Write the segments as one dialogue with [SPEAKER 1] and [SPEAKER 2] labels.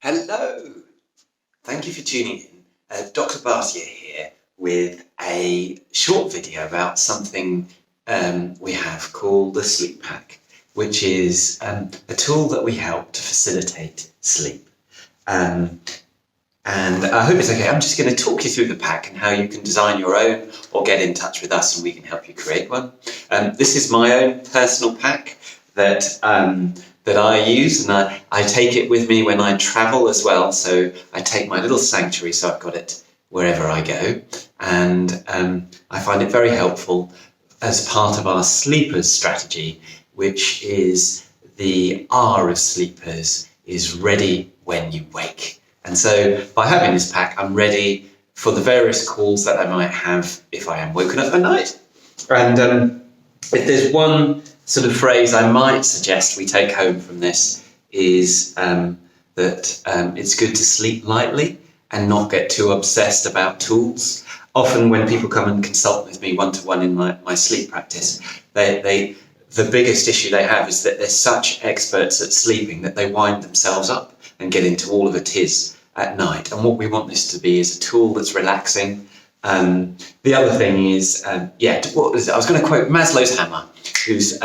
[SPEAKER 1] Hello! Thank you for tuning in. Dr. Bartier here with a short video about something we have called the Sleep Pack, which is a tool that we help to facilitate sleep. And I hope it's okay. I'm just going to talk you through the pack and how you can design your own or get in touch with us and we can help you create one. This is my own personal pack that I use, and I take it with me when I travel as well. So I take my little sanctuary, so I've got it wherever I go, and I find it very helpful as part of our sleepers strategy, which is the R of sleepers is ready when you wake. And so by having this pack, I'm ready for the various calls that I might have if I am woken up at night. And if there's one sort of phrase I might suggest we take home from this is that it's good to sleep lightly and not get too obsessed about tools. Often when people come and consult with me one-to-one in my sleep practice, the biggest issue they have is that they're such experts at sleeping that they wind themselves up and get into all of a tiz at night. And what we want this to be is a tool that's relaxing. The other thing is, I was going to quote Maslow's hammer, whose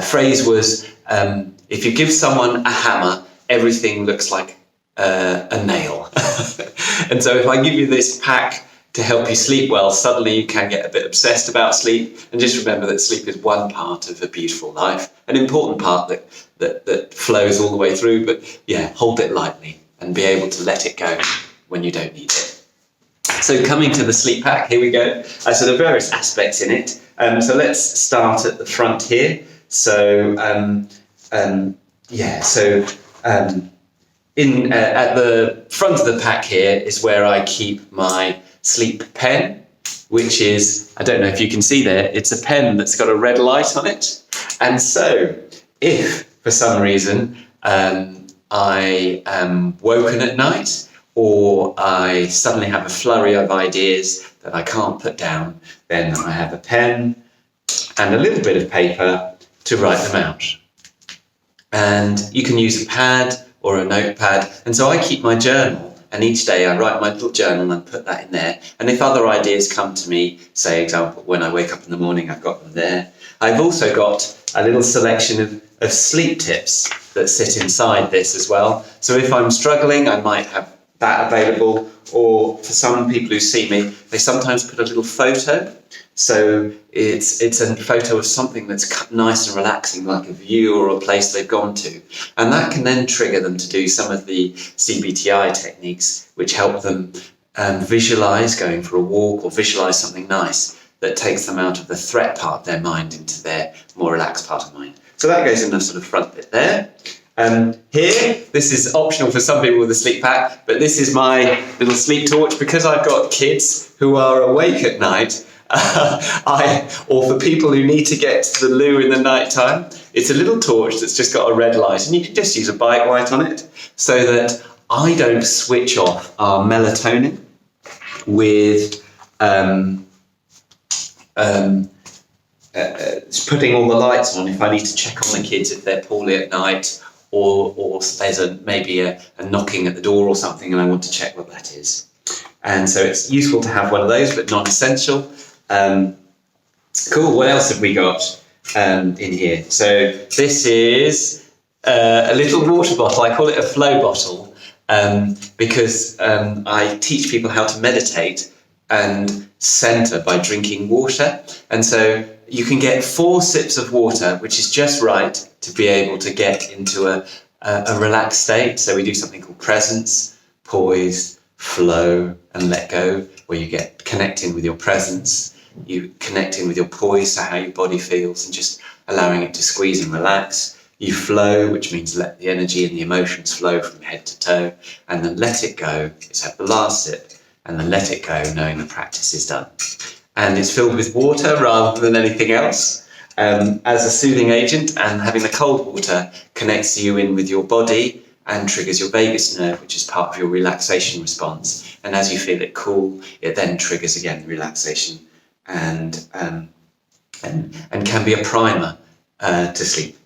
[SPEAKER 1] phrase was, if you give someone a hammer, everything looks like a nail. And so if I give you this pack to help you sleep well, suddenly you can get a bit obsessed about sleep. And just remember that sleep is one part of a beautiful life, an important part that flows all the way through. But yeah, hold it lightly and be able to let it go when you don't need it. So coming to the sleep pack, here we go. So there are various aspects in it. So let's start at the front here. So at the front of the pack here is where I keep my sleep pen, which is, I don't know if you can see there, it's a pen that's got a red light on it. And so if for some reason I am woken at night, or I suddenly have a flurry of ideas that I can't put down, then I have a pen and a little bit of paper to write them out. And you can use a pad or a notepad. And so I keep my journal, and each day I write my little journal and put that in there. And if other ideas come to me, say, example, when I wake up in the morning, I've got them there. I've also got a little selection of sleep tips that sit inside this as well. So if I'm struggling, I might have that available, or for some people who see me, they sometimes put a little photo. So it's a photo of something that's nice and relaxing, like a view or a place they've gone to. And that can then trigger them to do some of the CBTI techniques, which help them visualize going for a walk or visualize something nice that takes them out of the threat part of their mind into their more relaxed part of mind. So that goes in the sort of front bit there. Here, this is optional for some people with a sleep pack, but this is my little sleep torch. Because I've got kids who are awake at night, or for people who need to get to the loo in the night time, it's a little torch that's just got a red light, and you can just use a bike light on it so that I don't switch off our melatonin with putting all the lights on if I need to check on the kids if they're poorly at night, or there's maybe a knocking at the door or something and I want to check what that is. And so it's useful to have one of those, but non-essential. Cool, what else have we got in here? So this is a little water bottle. I call it a flow bottle because I teach people how to meditate and center by drinking water. And so you can get 4 sips of water, which is just right to be able to get into a relaxed state. So we do something called presence, poise, flow, and let go, where you get connecting with your presence, you connecting with your poise, so how your body feels, and just allowing it to squeeze and relax. You flow, which means let the energy and the emotions flow from head to toe, and then let it go. It's have the last sip, and then let it go, knowing the practice is done. And it's filled with water rather than anything else as a soothing agent, and having the cold water connects you in with your body and triggers your vagus nerve, which is part of your relaxation response. And as you feel it cool, it then triggers again the relaxation and can be a primer to sleep.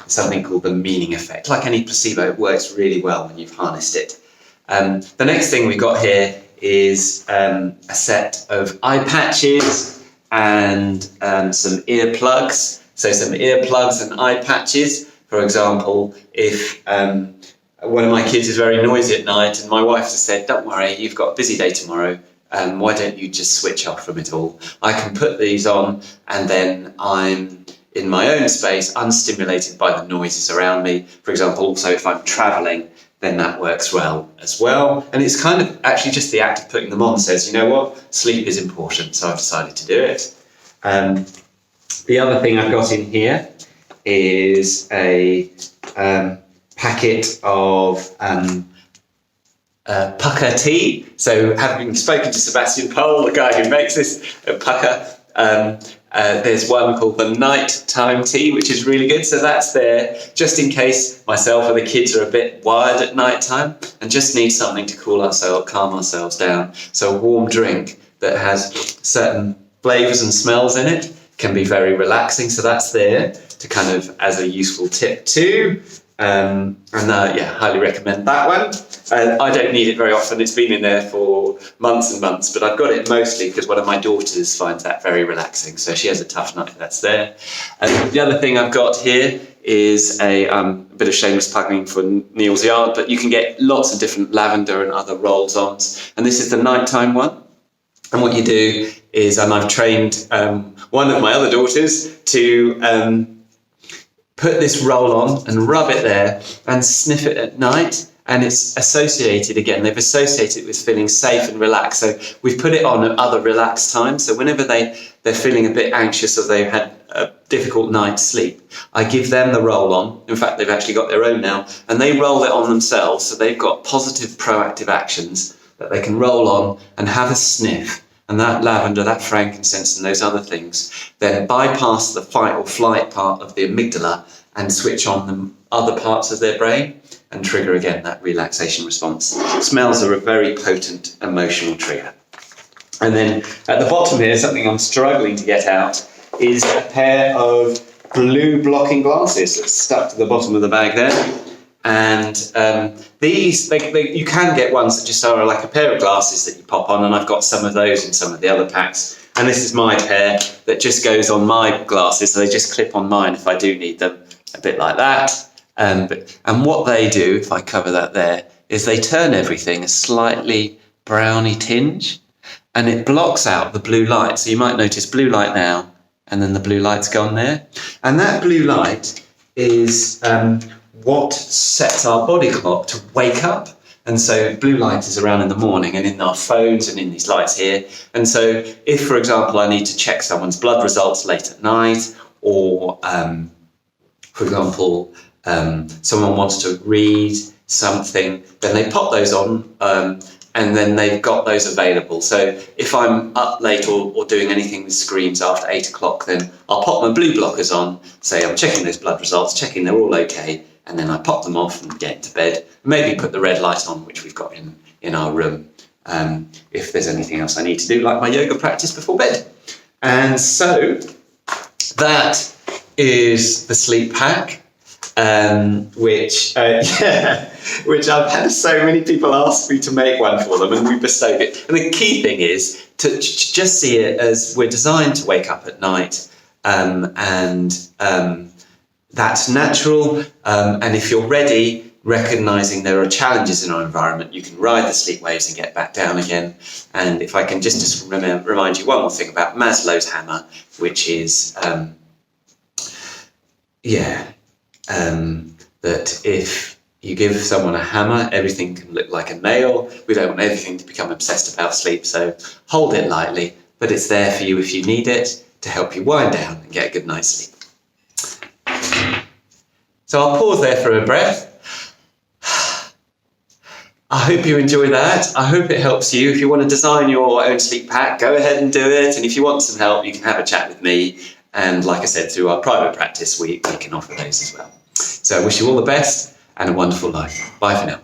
[SPEAKER 1] something called the meaning effect. Like any placebo, it works really well when you've harnessed it. The next thing we've got here is a set of eye patches and some earplugs. So some earplugs and eye patches. For example, if one of my kids is very noisy at night and my wife has said, don't worry, you've got a busy day tomorrow, why don't you just switch off from it all? I can put these on and then I'm in my own space, unstimulated by the noises around me. For example, also if I'm travelling, then that works well as well. And it's kind of actually just the act of putting them on says, you know what, sleep is important, so I've decided to do it. The other thing I've got in here is a packet of Pukka tea. So having spoken to Sebastian Pohl, the guy who makes this Pukka, there's one called the nighttime tea, which is really good. So that's there just in case myself or the kids are a bit wired at nighttime and just need something to calm ourselves down. So a warm drink that has certain flavours and smells in it can be very relaxing. So that's there to kind of as a useful tip too. Highly recommend that one. I don't need it very often. It's been in there for months and months, but I've got it mostly because one of my daughters finds that very relaxing. So she has a tough night, that's there. And the other thing I've got here is a bit of shameless plugging for Neal's Yard, but you can get lots of different lavender and other rolls-ons. And this is the nighttime one. And what you do is, and I've trained one of my other daughters to put this roll on and rub it there and sniff it at night. And it's associated, again, they've associated it with feeling safe and relaxed. So we've put it on at other relaxed times. So whenever they're feeling a bit anxious or they've had a difficult night's sleep, I give them the roll on. In fact, they've actually got their own now. And they roll it on themselves. So they've got positive, proactive actions that they can roll on and have a sniff. And that lavender, that frankincense and those other things then bypass the fight or flight part of the amygdala and switch on the other parts of their brain and trigger again that relaxation response. Smells are a very potent emotional trigger. And then at the bottom here, something I'm struggling to get out is a pair of blue blocking glasses that's stuck to the bottom of the bag there. And these, you can get ones that just are like a pair of glasses that you pop on, and I've got some of those in some of the other packs. And this is my pair that just goes on my glasses, so they just clip on mine if I do need them, a bit like that. And what they do, if I cover that there, is they turn everything a slightly browny tinge, and it blocks out the blue light. So you might notice blue light now, and then the blue light's gone there. And that blue light is what sets our body clock to wake up. And so blue light is around in the morning and in our phones and in these lights here. And so if, for example, I need to check someone's blood results late at night, or, for example, someone wants to read something, then they pop those on, and then they've got those available. So if I'm up late or doing anything with screens after 8 o'clock, then I'll pop my blue blockers on, say I'm checking those blood results, checking they're all okay, and then I pop them off and get into bed. Maybe put the red light on, which we've got in our room, if there's anything else I need to do, like my yoga practice before bed. And so that is the sleep pack, which I've had so many people ask me to make one for them, and we bestowed it. And the key thing is to just see it as we're designed to wake up at night, that's natural. And if you're ready, recognizing there are challenges in our environment, you can ride the sleep waves and get back down again. And if I can just remind you one more thing about Maslow's hammer, which is that if you give someone a hammer, everything can look like a nail. We don't want everything to become obsessed about sleep, so hold it lightly, but it's there for you if you need it to help you wind down and get a good night's sleep. So I'll pause there for a breath. I hope you enjoy that. I hope it helps you. If you want to design your own sleep pack, go ahead and do it. And if you want some help, you can have a chat with me. And like I said, through our private practice, we can offer those as well. So I wish you all the best and a wonderful life. Bye for now.